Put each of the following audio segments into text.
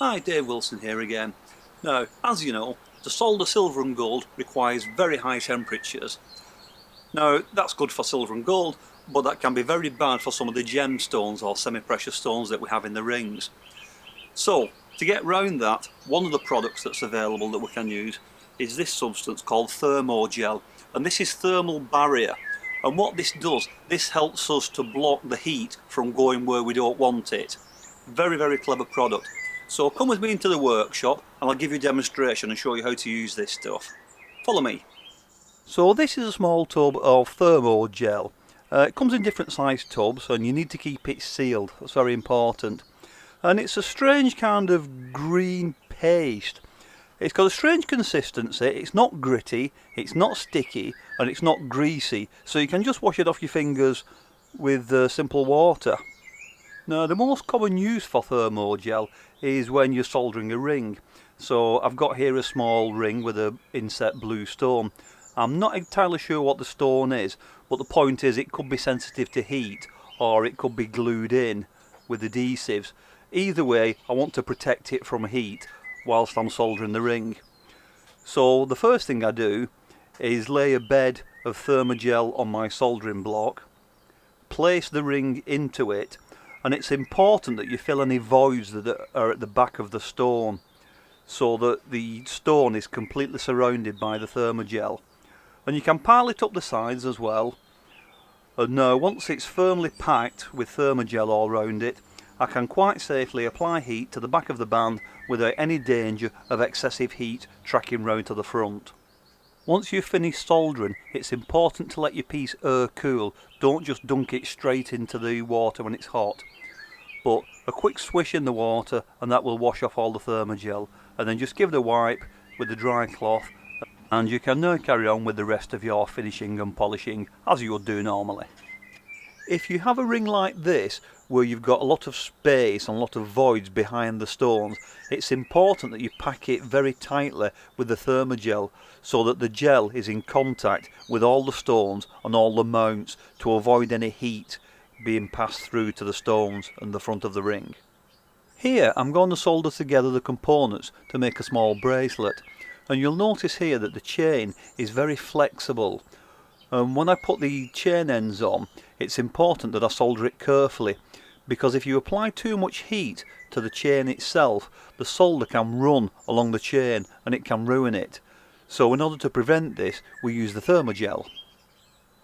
Hi, Dave Wilson here again. Now, as you know, to solder silver and gold requires very high temperatures. Now, that's good for silver and gold, but that can be very bad for some of the gemstones or semi-precious stones that we have in the rings. So, to get round that, one of the products that's available that we can use is this substance called Thermo Gel, and this is thermal barrier. And what this does, this helps us to block the heat from going where we don't want it. Very, very clever product. So come with me into the workshop and I'll give you a demonstration and show you how to use this stuff. Follow me. So this is a small tub of Thermo Gel. It comes in different sized tubs and you need to keep it sealed. That's very important. And it's a strange kind of green paste. It's got a strange consistency. It's not gritty, it's not sticky, and it's not greasy. So you can just wash it off your fingers with simple water. Now, the most common use for Thermo Gel is when you're soldering a ring. So I've got here a small ring with an inset blue stone. I'm not entirely sure what the stone is, but the point is it could be sensitive to heat or it could be glued in with adhesives. Either way, I want to protect it from heat whilst I'm soldering the ring. So the first thing I do is lay a bed of Thermo Gel on my soldering block, place the ring into it, and it's important that you fill any voids that are at the back of the stone so that the stone is completely surrounded by the Thermo Gel. And you can pile it up the sides as well. And now once it's firmly packed with Thermo Gel all round it, I can quite safely apply heat to the back of the band without any danger of excessive heat tracking round to the front. Once you've finished soldering, it's important to let your piece air cool. Don't just dunk it straight into the water when it's hot. But a quick swish in the water and that will wash off all the Thermo Gel, and then just give it a wipe with the dry cloth and you can now carry on with the rest of your finishing and polishing as you would do normally. If you have a ring like this where you've got a lot of space and a lot of voids behind the stones, it's important that you pack it very tightly with the Thermo Gel so that the gel is in contact with all the stones and all the mounts to avoid any heat being passed through to the stones and the front of the ring. Here I'm going to solder together the components to make a small bracelet, and you'll notice here that the chain is very flexible. And when I put the chain ends on, it's important that I solder it carefully, because if you apply too much heat to the chain itself, the solder can run along the chain and it can ruin it. So in order to prevent this, we use the Thermo Gel.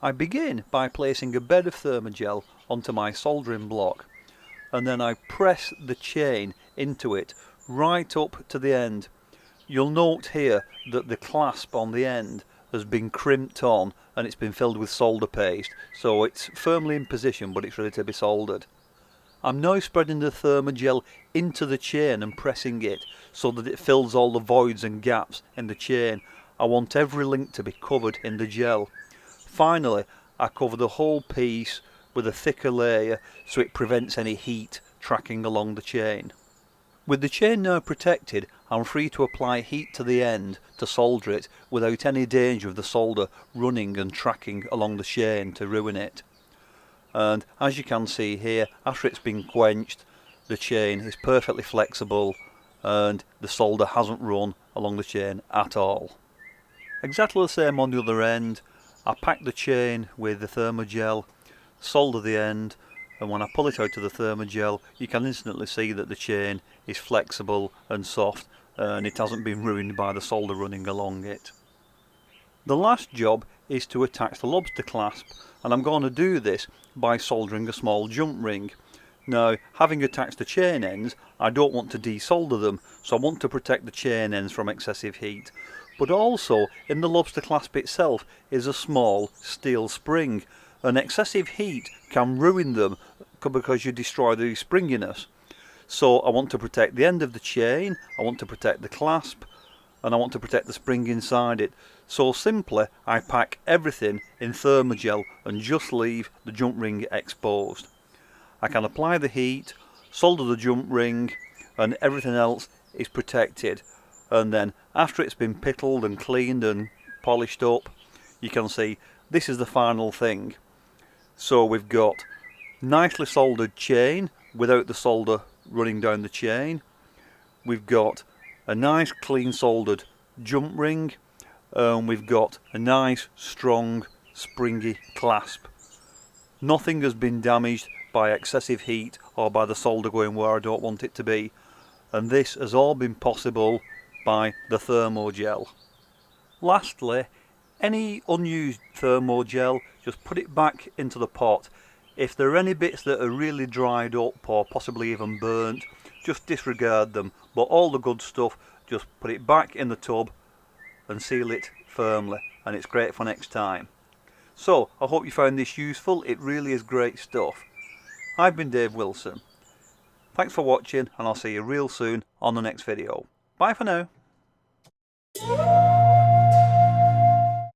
I begin by placing a bed of Thermo Gel onto my soldering block, and then I press the chain into it right up to the end. You'll note here that the clasp on the end has been crimped on and it's been filled with solder paste, so it's firmly in position but it's ready to be soldered. I'm now spreading the Thermo Gel into the chain and pressing it so that it fills all the voids and gaps in the chain. I want every link to be covered in the gel. Finally, I cover the whole piece with a thicker layer so it prevents any heat tracking along the chain. With the chain now protected, I'm free to apply heat to the end to solder it without any danger of the solder running and tracking along the chain to ruin it. And as you can see here, after it's been quenched, the chain is perfectly flexible and the solder hasn't run along the chain at all. Exactly the same on the other end. I pack the chain with the Thermo Gel, solder the end, and when I pull it out of the Thermo Gel, you can instantly see that the chain is flexible and soft and it hasn't been ruined by the solder running along it. The last job is to attach the lobster clasp, and I'm going to do this by soldering a small jump ring. Now, having attached the chain ends, I don't want to desolder them, so I want to protect the chain ends from excessive heat. But also, in the lobster clasp itself is a small steel spring, and excessive heat can ruin them because you destroy the springiness. So I want to protect the end of the chain, I want to protect the clasp, and I want to protect the spring inside it. So simply I pack everything in Thermo Gel and just leave the jump ring exposed. I can apply the heat, solder the jump ring, and everything else is protected. And then after it's been pitled and cleaned and polished up, you can see this is the final thing. So we've got nicely soldered chain without the solder running down the chain. we've got a nice clean soldered jump ring, and we've got a nice strong springy clasp. Nothing has been damaged by excessive heat or by the solder going where I don't want it to be, and this has all been possible by the Thermo Gel. Lastly, any unused Thermo Gel, just put it back into the pot. If there are any bits that are really dried up or possibly even burnt, just disregard them, but all the good stuff, just put it back in the tub and seal it firmly, and it's great for next time. So I hope you found this useful. It really is great stuff. I've been Dave Wilson. Thanks for watching, and I'll see you real soon on the next video. Bye for now.